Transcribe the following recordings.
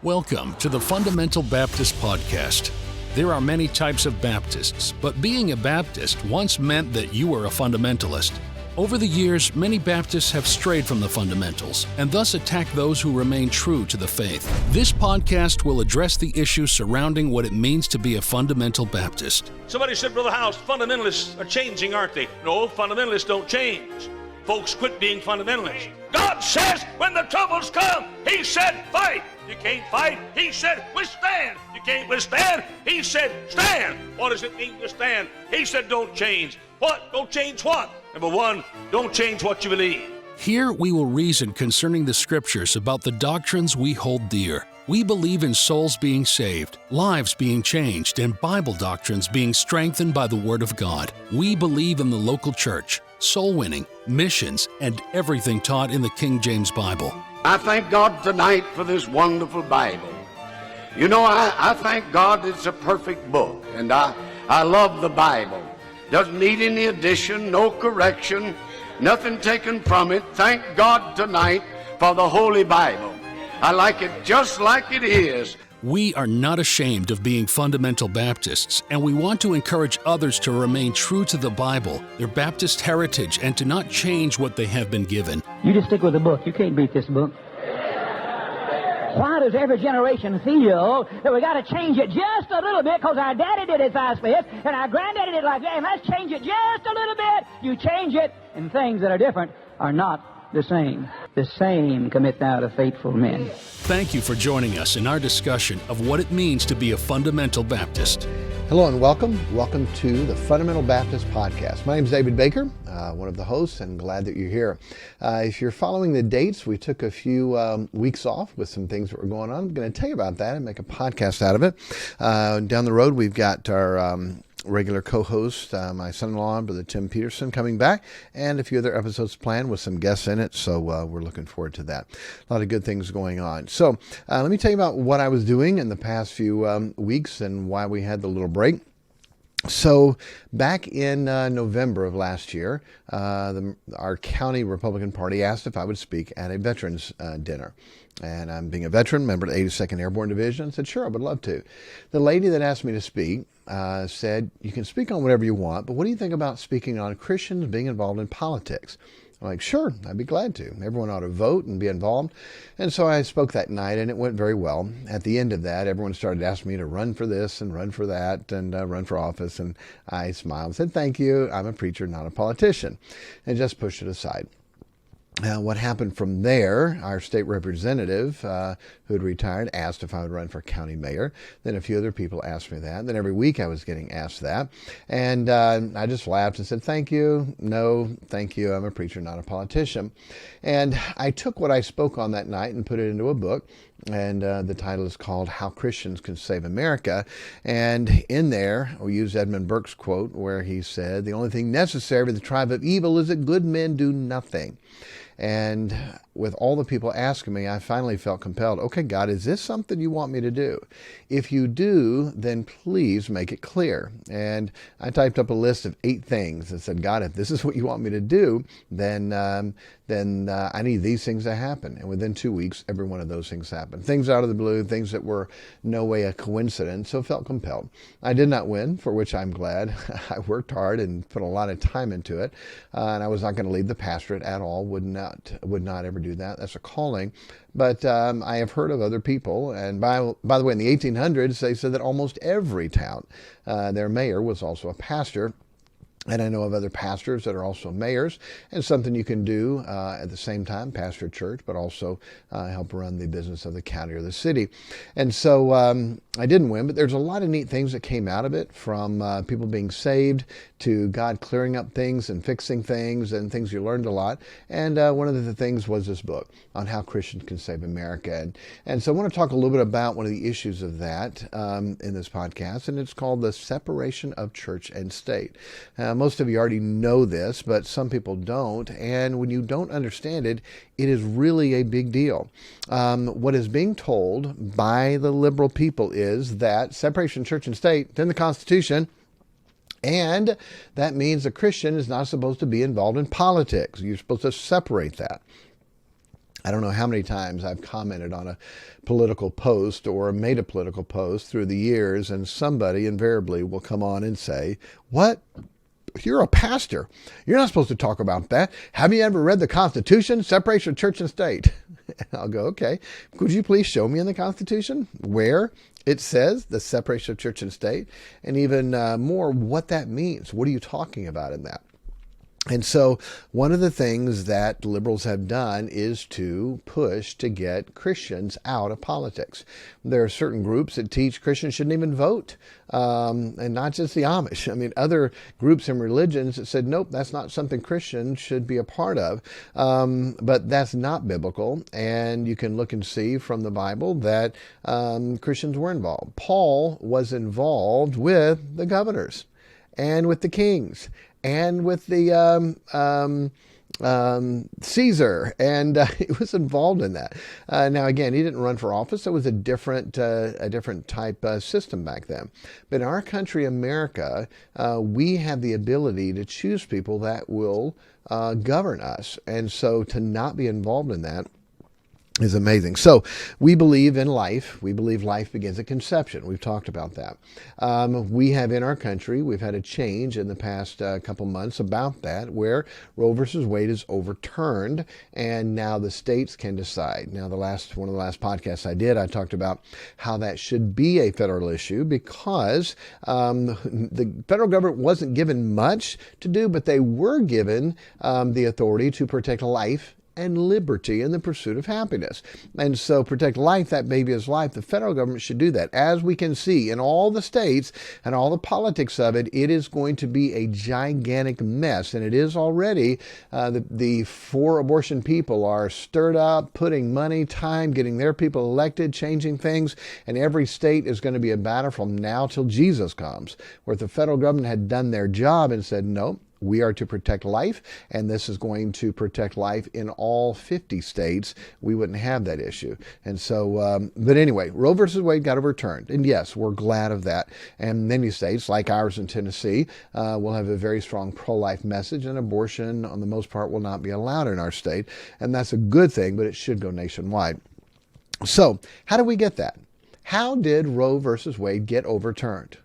Welcome to the Fundamental Baptist Podcast. There are many types of Baptists, but being a Baptist once meant that you were a fundamentalist. Over the years, many Baptists have strayed from the fundamentals and thus attack those who remain true to the faith. This podcast will address the issues surrounding what it means to be a fundamental Baptist. Somebody said, Brother House, fundamentalists are changing, aren't they? No, fundamentalists don't change. Folks quit being fundamentalists. God says when the troubles come, He said fight. You can't fight. He said withstand. You can't withstand. He said stand. What does it mean to stand? He said don't change. What? Don't change what? Number one, don't change what you believe. Here we will reason concerning the Scriptures about the doctrines we hold dear. We believe in souls being saved, lives being changed, and Bible doctrines being strengthened by the Word of God. We believe in the local church, soul winning, missions, and everything taught in the King James Bible. I thank God tonight for this wonderful Bible. You know, I thank God it's a perfect book, and I love the Bible. Doesn't need any addition, no correction, nothing taken from it. Thank God tonight for the Holy Bible. I like it just like it is. We are not ashamed of being fundamental Baptists, and we want to encourage others to remain true to the Bible, their Baptist heritage, and to not change what they have been given. You just stick with the book. You can't beat this book. Why does every generation feel that we got to change it just a little bit because our daddy did it like this and our granddaddy did it like that, and let's change it just a little bit? You change it, and things that are different are not the same. The same commit thou to faithful men. Thank you for joining us in our discussion of what it means to be a fundamental Baptist. Hello and welcome. Welcome to the Fundamental Baptist Podcast. My name is David Baker, one of the hosts, and glad that you're here. If you're following the dates, we took a few weeks off with some things that were going on. I'm going to tell you about that and make a podcast out of it. Down the road, we've got our regular co-host, my son-in-law, Brother Tim Peterson, coming back, and a few other episodes planned with some guests in it, so we're looking forward to that. A lot of good things going on. So let me tell you about what I was doing in the past few weeks and why we had the little break. So back in November of last year, our county Republican Party asked if I would speak at a veterans dinner. And I'm being a veteran, member of the 82nd Airborne Division, said, sure, I would love to. The lady that asked me to speak said, you can speak on whatever you want, but what do you think about speaking on Christians being involved in politics? I'm like, sure, I'd be glad to. Everyone ought to vote and be involved. And so I spoke that night, and it went very well. At the end of that, everyone started asking me to run for this and run for that and run for office. And I smiled and said, thank you. I'm a preacher, not a politician, and just pushed it aside. What happened from there, our state representative, who had retired, asked if I would run for county mayor. Then a few other people asked me that. Then every week I was getting asked that. And I just laughed and said, thank you. No, thank you. I'm a preacher, not a politician. And I took what I spoke on that night and put it into a book. And the title is called How Christians Can Save America. And in there, we use Edmund Burke's quote where he said, the only thing necessary for the tribe of evil is that good men do nothing. And with all the people asking me, I finally felt compelled. Okay, God, is this something you want me to do? If you do, then please make it clear. And I typed up a list of 8 things and said, God, if this is what you want me to do, then I need these things to happen. And within 2 weeks, every one of those things happened. Things out of the blue, things that were no way a coincidence, so felt compelled. I did not win, for which I'm glad. I worked hard and put a lot of time into it. And I was not going to leave the pastorate at all, would not ever do that. That's a calling. But I have heard of other people, and by the way, in the 1800s, they said that almost every town, their mayor was also a pastor. And I know of other pastors that are also mayors, and something you can do at the same time, pastor a church, but also help run the business of the county or the city. And so I didn't win, but there's a lot of neat things that came out of it, from people being saved to God clearing up things and fixing things and things you learned a lot. And one of the things was this book on how Christians can save America. And so I want to talk a little bit about one of the issues of that in this podcast, and it's called the separation of church and state. Most of you already know this, but some people don't. And when you don't understand it, it is really a big deal. What is being told by the liberal people is that separation of church and state is in the Constitution, and that means a Christian is not supposed to be involved in politics. You're supposed to separate that. I don't know how many times I've commented on a political post or made a political post through the years, and somebody invariably will come on and say, "What? You're a pastor. You're not supposed to talk about that. Have you ever read the Constitution? Separation of church and state." And I'll go, "Okay, could you please show me in the Constitution where it says the separation of church and state? And even more, what that means. What are you talking about in that?" And so one of the things that liberals have done is to push to get Christians out of politics. There are certain groups that teach Christians shouldn't even vote, and not just the Amish. I mean, other groups and religions that said, nope, that's not something Christians should be a part of. But that's not biblical, and you can look and see from the Bible that Christians were involved. Paul was involved with the governors and with the kings and with the Caesar, and he was involved in that. Now, again, he didn't run for office. It was a different type system back then. But in our country, America, we have the ability to choose people that will govern us, and so to not be involved in that is amazing. So we believe in life. We believe life begins at conception. We've talked about that. We have in our country, we've had a change in the past couple months about that, where Roe versus Wade is overturned, and now the states can decide. Now, one of the last podcasts I did, I talked about how that should be a federal issue, because the federal government wasn't given much to do, but they were given the authority to protect life and liberty in the pursuit of happiness. And so protect life, that baby is life. The federal government should do that. As we can see in all the states and all the politics of it, it is going to be a gigantic mess. And it is already. The for abortion people are stirred up, putting money, time, getting their people elected, changing things. And every state is going to be a battle from now till Jesus comes, where if the federal government had done their job and said, no, we are to protect life, and this is going to protect life in all 50 states, we wouldn't have that issue. And so, but anyway, Roe versus Wade got overturned. And yes, we're glad of that. And many states, like ours in Tennessee, will have a very strong pro-life message, and abortion, on the most part, will not be allowed in our state. And that's a good thing, but it should go nationwide. So, how did we get that? How did Roe versus Wade get overturned?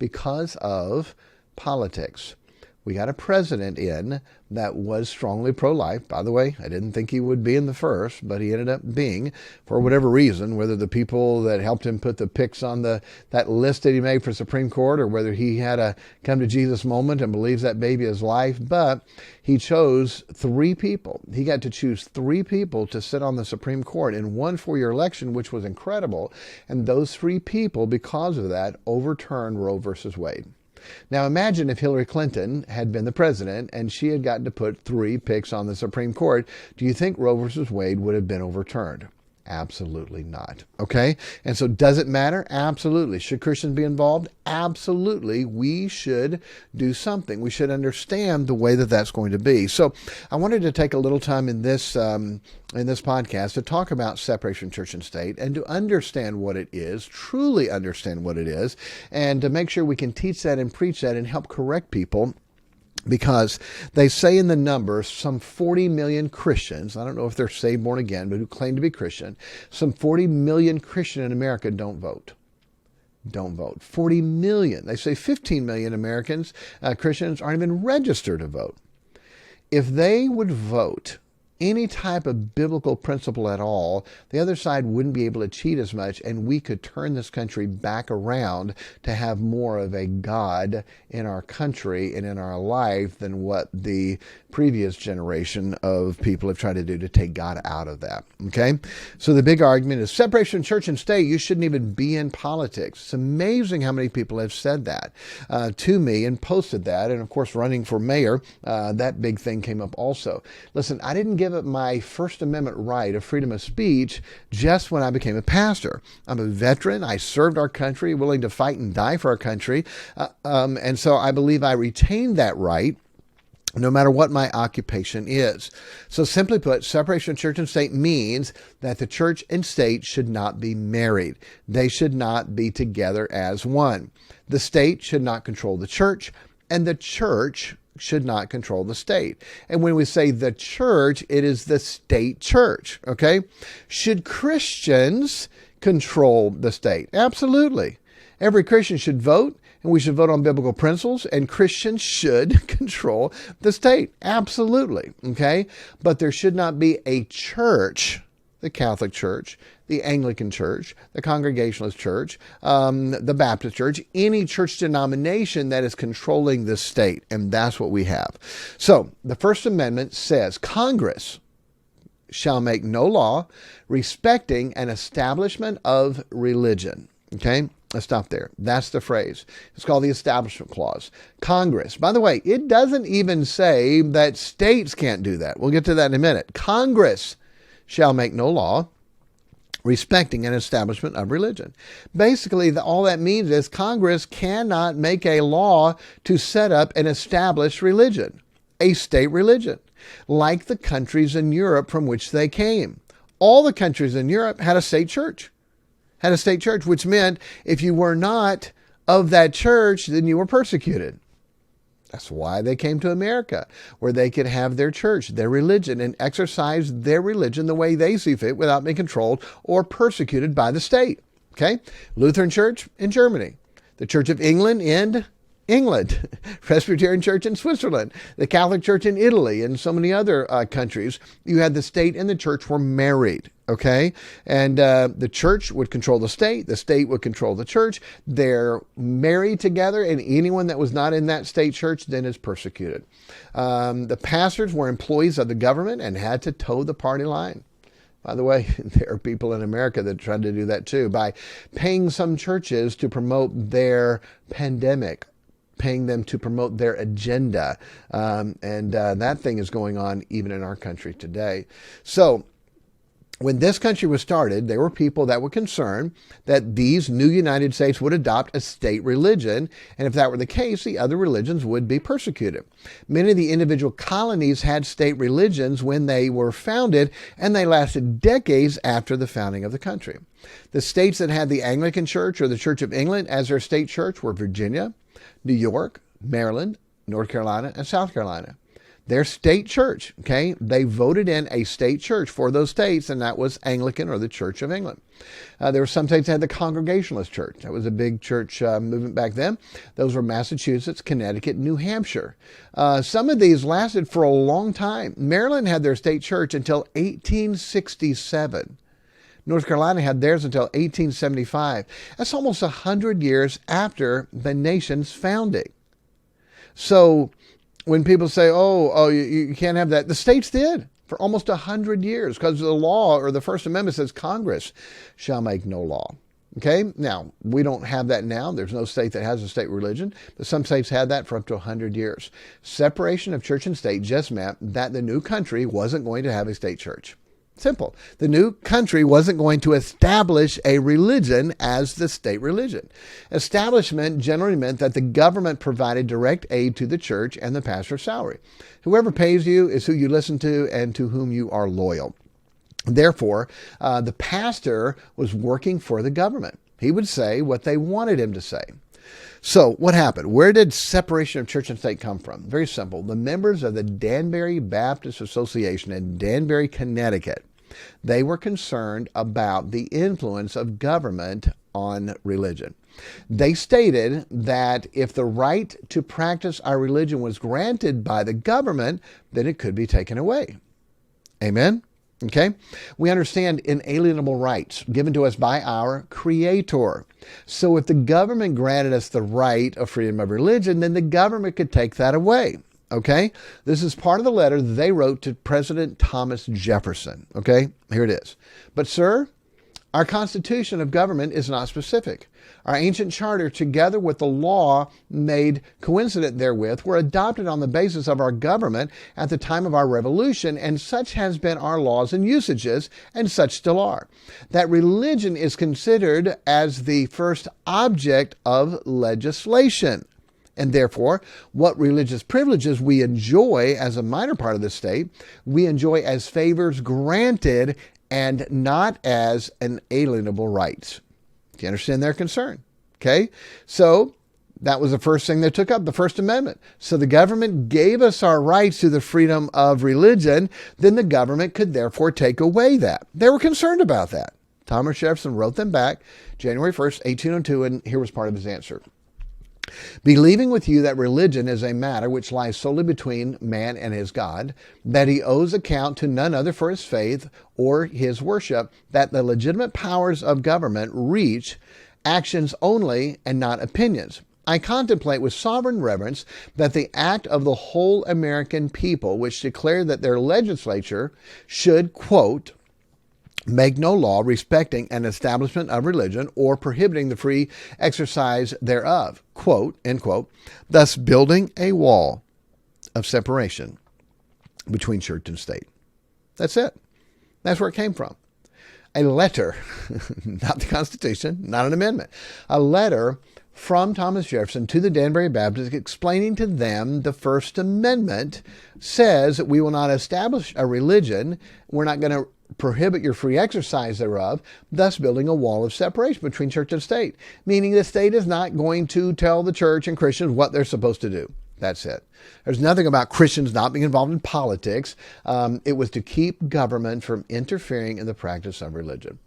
Because of politics. We got a president in that was strongly pro-life. By the way, I didn't think he would be in the first, but he ended up being, for whatever reason, whether the people that helped him put the picks on that list that he made for Supreme Court, or whether he had a come to Jesus moment and believes that baby is life. But he chose 3 people. He got to choose 3 people to sit on the Supreme Court in one 4-year election, which was incredible. And those 3 people, because of that, overturned Roe versus Wade. Now imagine if Hillary Clinton had been the president and she had gotten to put 3 picks on the Supreme Court. Do you think Roe versus Wade would have been overturned? Absolutely not. Okay? And so does it matter? Absolutely. Should Christians be involved? Absolutely. We should do something. We should understand the way that that's going to be. So I wanted to take a little time in this podcast to talk about separation of church and state, and to understand what it is, truly understand what it is, and to make sure we can teach that and preach that and help correct people. Because they say in the numbers, some 40 million Christians, I don't know if they're saved, born again, but who claim to be Christian, some 40 million Christians in America don't vote. Don't vote. 40 million. They say 15 million Americans, Christians, aren't even registered to vote. If they would vote any type of biblical principle at all, the other side wouldn't be able to cheat as much, and we could turn this country back around to have more of a God in our country and in our life than what the previous generation of people have tried to do to take God out of that. Okay? So the big argument is separation of church and state. You shouldn't even be in politics. It's amazing how many people have said that to me and posted that. And of course, running for mayor, that big thing came up also. Listen, I didn't give up my First Amendment right of freedom of speech just when I became a pastor. I'm a veteran. I served our country, willing to fight and die for our country. And so I believe I retained that right no matter what my occupation is. So simply put, separation of church and state means that the church and state should not be married. They should not be together as one. The state should not control the church, and the church should not control the state. And when we say the church, it is the state church, okay? Should Christians control the state? Absolutely. Every Christian should vote, and we should vote on biblical principles, and Christians should control the state. Absolutely, okay? But there should not be a church, the Catholic Church, the Anglican Church, the Congregationalist Church, the Baptist Church, any church denomination that is controlling the state. And that's what we have. So the First Amendment says Congress shall make no law respecting an establishment of religion. Okay? Let's stop there. That's the phrase. It's called the Establishment Clause. Congress. By the way, it doesn't even say that states can't do that. We'll get to that in a minute. Congress shall make no law respecting an establishment of religion. Basically, all that means is Congress cannot make a law to set up an established religion, a state religion, like the countries in Europe from which they came. All the countries in Europe had a state church, which meant if you were not of that church, then you were persecuted. That's why they came to America, where they could have their church, their religion, and exercise their religion the way they see fit without being controlled or persecuted by the state. Okay? Lutheran Church in Germany, the Church of England in England, Presbyterian Church in Switzerland, the Catholic Church in Italy, and so many other countries. You had the state and the church were married, okay? And the church would control the state would control the church. They're married together, and anyone that was not in that state church then is persecuted. The pastors were employees of the government and had to toe the party line. By the way, there are people in America that tried to do that too by paying some churches to promote their pandemic, paying them to promote their agenda. And that thing is going on even in our country today. So when this country was started, there were people that were concerned that these new United States would adopt a state religion. And if that were the case, the other religions would be persecuted. Many of the individual colonies had state religions when they were founded, and they lasted decades after the founding of the country. The states that had the Anglican Church or the Church of England as their state church were Virginia, New York, Maryland, North Carolina, and South Carolina. Their state church, okay, they voted in a state church for those states, and that was Anglican or the Church of England. There were some states that had the Congregationalist Church. That was a big church movement back then. Those were Massachusetts, Connecticut, New Hampshire. Some of these lasted for a long time. Maryland had their state church until 1867. North Carolina had theirs until 1875. That's almost 100 years after the nation's founding. So when people say, you can't have that, the states did for almost 100 years because the law or the First Amendment says Congress shall make no law. Okay, now we don't have that now. There's no state that has a state religion, but some states had that for up to 100 years. Separation of church and state just meant that the new country wasn't going to have a state church. Simple. The new country wasn't going to establish a religion as the state religion. Establishment generally meant that the government provided direct aid to the church and the pastor's salary. Whoever pays you is who you listen to and to whom you are loyal. Therefore, the pastor was working for the government. He would say what they wanted him to say. So what happened? Where did separation of church and state come from? Very simple. The members of the Danbury Baptist Association in Danbury, Connecticut, they were concerned about the influence of government on religion. They stated that if the right to practice our religion was granted by the government, then it could be taken away. Amen? Okay? We understand inalienable rights given to us by our Creator. So if the government granted us the right of freedom of religion, then the government could take that away. Okay? This is part of the letter they wrote to President Thomas Jefferson. Okay? Here it is. But, sir, our constitution of government is not specific. Our ancient charter, together with the law made coincident therewith, were adopted on the basis of our government at the time of our revolution, and such has been our laws and usages, and such still are. That religion is considered as the first object of legislation. And therefore, what religious privileges we enjoy as a minor part of the state, we enjoy as favors granted and not as inalienable rights. Do you understand their concern? Okay? So That was the first thing they took up, the First Amendment. So the government gave us our rights to the freedom of religion, then the government could therefore take away that. They were concerned about that. Thomas Jefferson wrote them back January 1st, 1802, and here was part of his answer. Believing with you that religion is a matter which lies solely between man and his God, that he owes account to none other for his faith or his worship, that the legitimate powers of government reach actions only and not opinions. I contemplate with sovereign reverence that the act of the whole American people, which declared that their legislature should, quote, make no law respecting an establishment of religion or prohibiting the free exercise thereof, quote, end quote, thus building a wall of separation between church and state. That's it. That's where it came from. A letter, not the Constitution, not an amendment, a letter from Thomas Jefferson to the Danbury Baptists explaining to them the First Amendment says that we will not establish a religion. We're not going to prohibit your free exercise thereof, thus building a wall of separation between church and state, meaning the state is not going to tell the church and Christians what they're supposed to do. That's it. There's nothing about Christians not being involved in politics. It was to keep government from interfering in the practice of religion.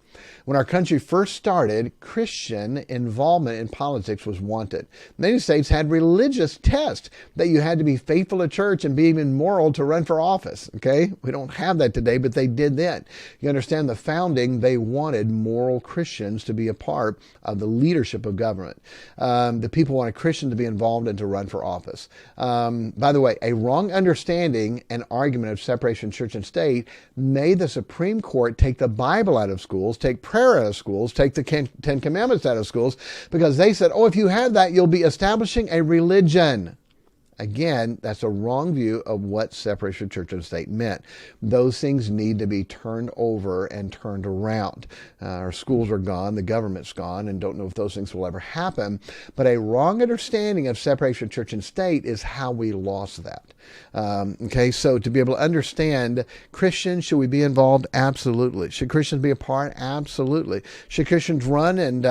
When our country first started, Christian involvement in politics was wanted. Many states had religious tests that you had to be faithful to church and be even moral to run for office. Okay? We don't have that today, but they did then. You understand the founding, they wanted moral Christians to be a part of the leadership of government. The people wanted Christians to be involved and to run for office. By the way, a wrong understanding and argument of separation of church and state made the Supreme Court take the Bible out of schools, take prayer out of schools, take the Ten Commandments out of schools, because they said, oh, if you have that, you'll be establishing a religion. Again, that's a wrong view of what separation of church and state meant. Those things need to be turned over and turned around. Our schools are gone, the government's gone, and don't know if those things will ever happen. But a wrong understanding of separation of church and state is how we lost that. Okay, so to be able to understand Christians, should we be involved? Absolutely. Should Christians be a part? Absolutely. Should Christians run and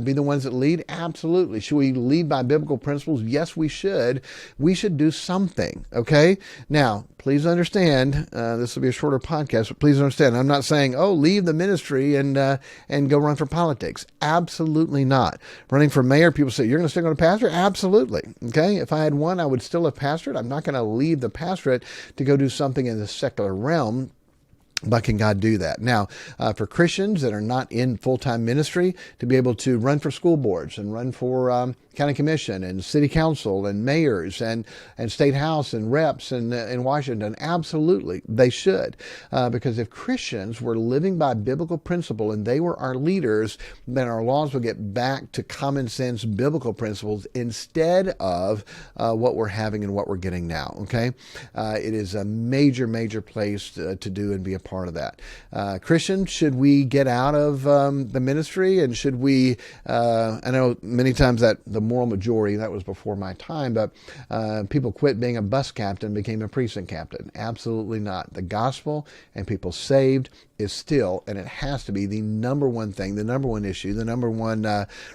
be the ones that lead? Absolutely. Should we lead by biblical principles? Yes, we should. We should do something, okay? Now, please understand, this will be a shorter podcast, but please understand, I'm not saying, oh, leave the ministry and go run for politics. Absolutely not. Running for mayor, people say, you're going to stick on a pastor? Absolutely, okay? If I had one, I would still have pastored. I'm not going to leave the pastorate to go do something in the secular realm. But can God do that? Now, for Christians that are not in full-time ministry, to be able to run for school boards and run for county commission and city council and mayors and state house and reps in Washington, absolutely, they should. Because if Christians were living by biblical principle and they were our leaders, then our laws would get back to common sense biblical principles instead of what we're having and what we're getting now, okay? It is a major, major place to do and be a part of that. Christians, should we get out of the ministry, and should we, I know many times that the moral majority, that was before my time, but people quit being a bus captain, became a precinct captain. Absolutely not. The gospel and people saved is still, and it has to be, the number one thing, the number one issue, the number one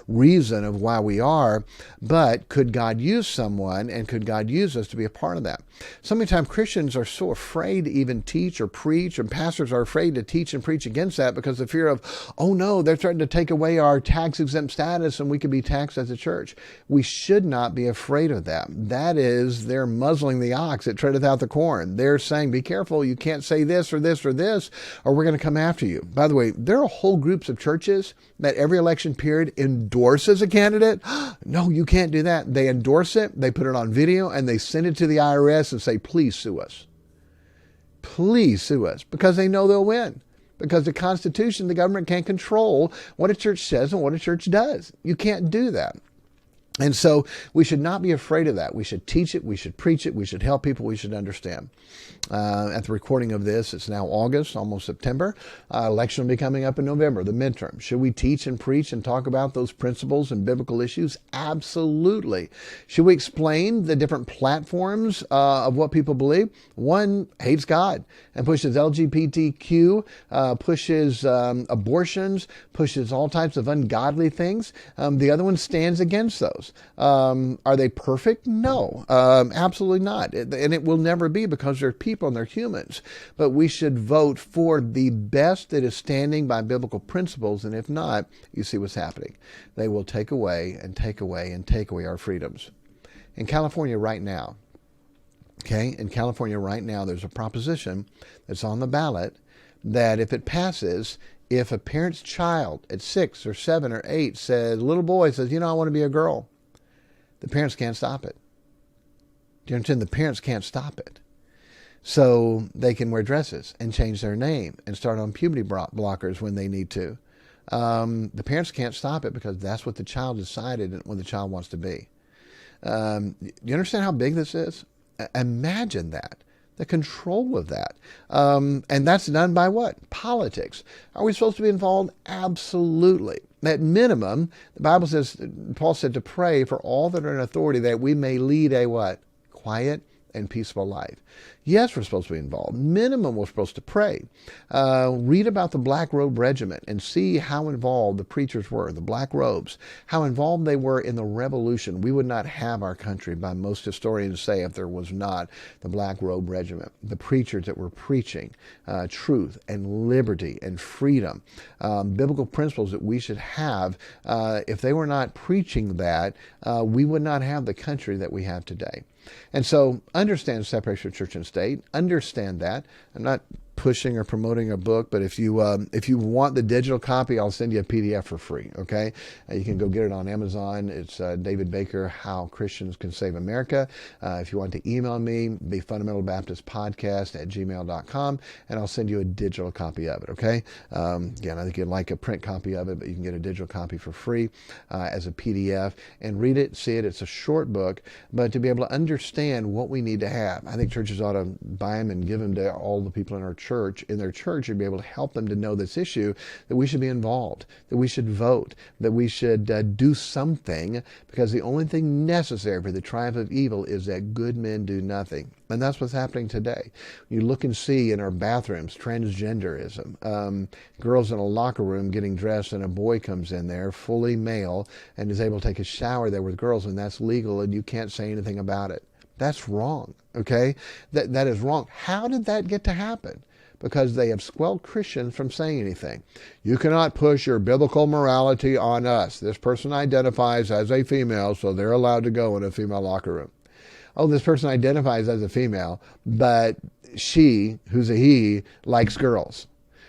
reason of why we are. But could God use someone, and could God use us to be a part of that? So many times Christians are so afraid to even teach or preach, and pastors are afraid to teach and preach against that because of fear of, oh no, they're threatening to take away our tax-exempt status and we could be taxed as a church. We should not be afraid of that. That is, they're muzzling the ox that treadeth out the corn. They're saying, be careful, you can't say this or this or this, or we're going to come after you. By the way, there are whole groups of churches that every election period endorses a candidate. No, you can't do that. They endorse it, they put it on video, and they send it to the IRS and say, please sue us. Please sue us, because they know they'll win. Because the Constitution, the government can't control what a church says and what a church does. You can't do that. And so we should not be afraid of that. We should teach it. We should preach it. We should help people. We should understand. At the recording of this, it's now August, almost September. Election will be coming up in November, the midterm. Should we teach and preach and talk about those principles and biblical issues? Absolutely. Should we explain the different platforms of what people believe? One hates God and pushes LGBTQ, pushes abortions, pushes all types of ungodly things. The other one stands against those. laws. Are they perfect? No, absolutely not. And it will never be, because they're people and they're humans. But we should vote for the best that is standing by biblical principles. And if not, you see what's happening. They will take away and take away and take away our freedoms. In California right now, there's a proposition that's on the ballot that if it passes, if a parent's child at 6 or 7 or 8 says, little boy says, I want to be a girl, the parents can't stop it. Do you understand? The parents can't stop it. So they can wear dresses and change their name and start on puberty blockers when they need to. The parents can't stop it, because that's what the child decided and what the child wants to be. You understand how big this is? Imagine that. The control of that. And that's done by what? Politics. Are we supposed to be involved? Absolutely. At minimum, the Bible says, Paul said to pray for all that are in authority, that we may lead a what? Quiet and peaceful life. Yes, we're supposed to be involved. Minimum, we're supposed to pray. Read about the Black Robe Regiment and see how involved the preachers were, the Black Robes, how involved they were in the Revolution. We would not have our country, by most historians say, if there was not the Black Robe Regiment. The preachers that were preaching truth and liberty and freedom, biblical principles that we should have. If they were not preaching that, we would not have the country that we have today. And so understand separation of church and state. Understand that. I'm not pushing or promoting a book, but if you want the digital copy, I'll send you a PDF for free, okay? You can go get it on Amazon. It's David Baker, How Christians Can Save America. If you want to email me, thefundamentalbaptistpodcast@gmail.com, and I'll send you a digital copy of it, okay? Again, I think you'd like a print copy of it, but you can get a digital copy for free as a PDF, and read it, see it. It's a short book, but to be able to understand what we need to have, I think churches ought to buy them and give them to all the people in our church, you'd be able to help them to know this issue, that we should be involved, that we should vote, that we should do something, because the only thing necessary for the triumph of evil is that good men do nothing. And that's what's happening today. You look and see in our bathrooms, transgenderism, girls in a locker room getting dressed, and a boy comes in there, fully male, and is able to take a shower there with girls, and that's legal, and you can't say anything about it. That's wrong, okay? That is wrong. How did that get to happen? Because they have squelched Christians from saying anything. You cannot push your biblical morality on us. This person identifies as a female, so they're allowed to go in a female locker room. Oh, this person identifies as a female, but she, who's a he, likes girls.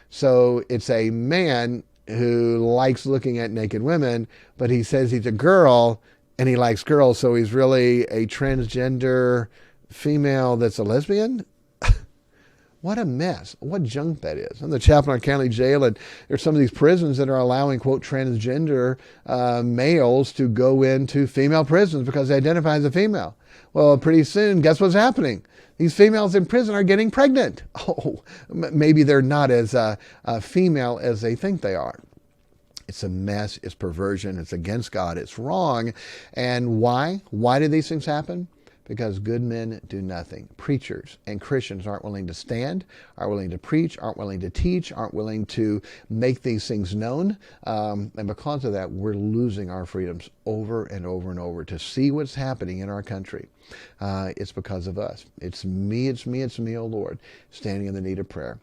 So it's a man who likes looking at naked women, but he says he's a girl and he likes girls, so he's really a transgender female that's a lesbian? What a mess. What junk that is. I'm the chaplain at County Jail, and there's some of these prisons that are allowing, quote, transgender males to go into female prisons because they identify as a female. Well, pretty soon, guess what's happening? These females in prison are getting pregnant. Oh, maybe they're not as female as they think they are. It's a mess. It's perversion. It's against God. It's wrong. And why? Why do these things happen? Because good men do nothing. Preachers and Christians aren't willing to stand, aren't willing to preach, aren't willing to teach, aren't willing to make these things known. And because of that, we're losing our freedoms over and over and over. To see what's happening in our country, it's because of us. It's me, oh Lord, standing in the need of prayer.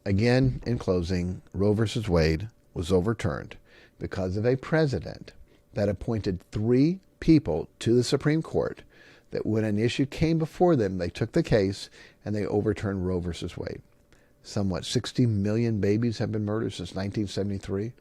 Again, in closing, Roe versus Wade was overturned because of a president that appointed 3 people to the Supreme Court, that when an issue came before them, they took the case and they overturned Roe versus Wade. Somewhat 60 million babies have been murdered since 1973.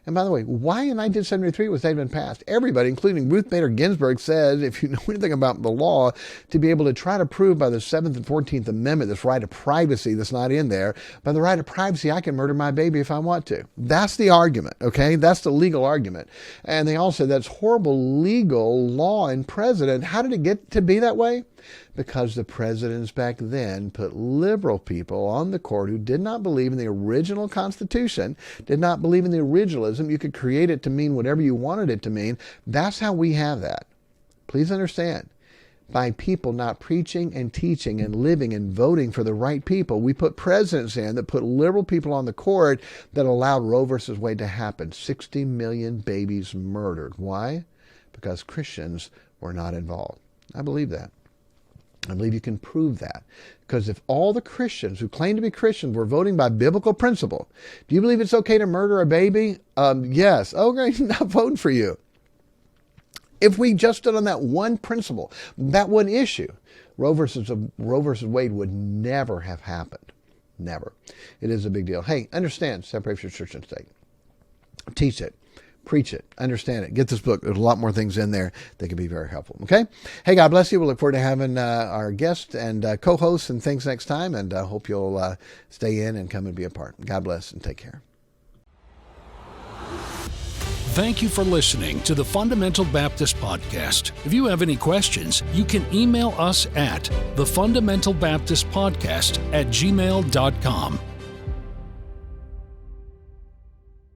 And by the way, why in 1973 was that even passed? Everybody, including Ruth Bader Ginsburg, says, if you know anything about the law, to be able to try to prove by the 7th and 14th Amendment, this right of privacy that's not in there, by the right of privacy, I can murder my baby if I want to. That's the argument, okay? That's the legal argument. And they all said that's horrible legal law and precedent. How did it get to be that way? Because the presidents back then put liberal people on the court who did not believe in the original Constitution, did not believe in the originalism. You could create it to mean whatever you wanted it to mean. That's how we have that. Please understand. By people not preaching and teaching and living and voting for the right people, we put presidents in that put liberal people on the court that allowed Roe versus Wade to happen. 60 million babies murdered. Why? because Christians were not involved. I believe that. I believe you can prove that. Because if all the Christians who claim to be Christians were voting by biblical principle, do you believe it's okay to murder a baby? Yes. Okay, not voting for you. If we just stood on that one principle, that one issue, Roe versus Wade would never have happened. Never. It is a big deal. Hey, understand separation of church and state. Teach it. Preach it. Understand it. Get this book. There's a lot more things in there that can be very helpful. Okay? Hey, God bless you. We'll look forward to having our guests and co-hosts and things next time, and hope you'll stay in and come and be a part. God bless and take care. Thank you for listening to the Fundamental Baptist Podcast. If you have any questions, you can email us at thefundamentalbaptistpodcast@gmail.com.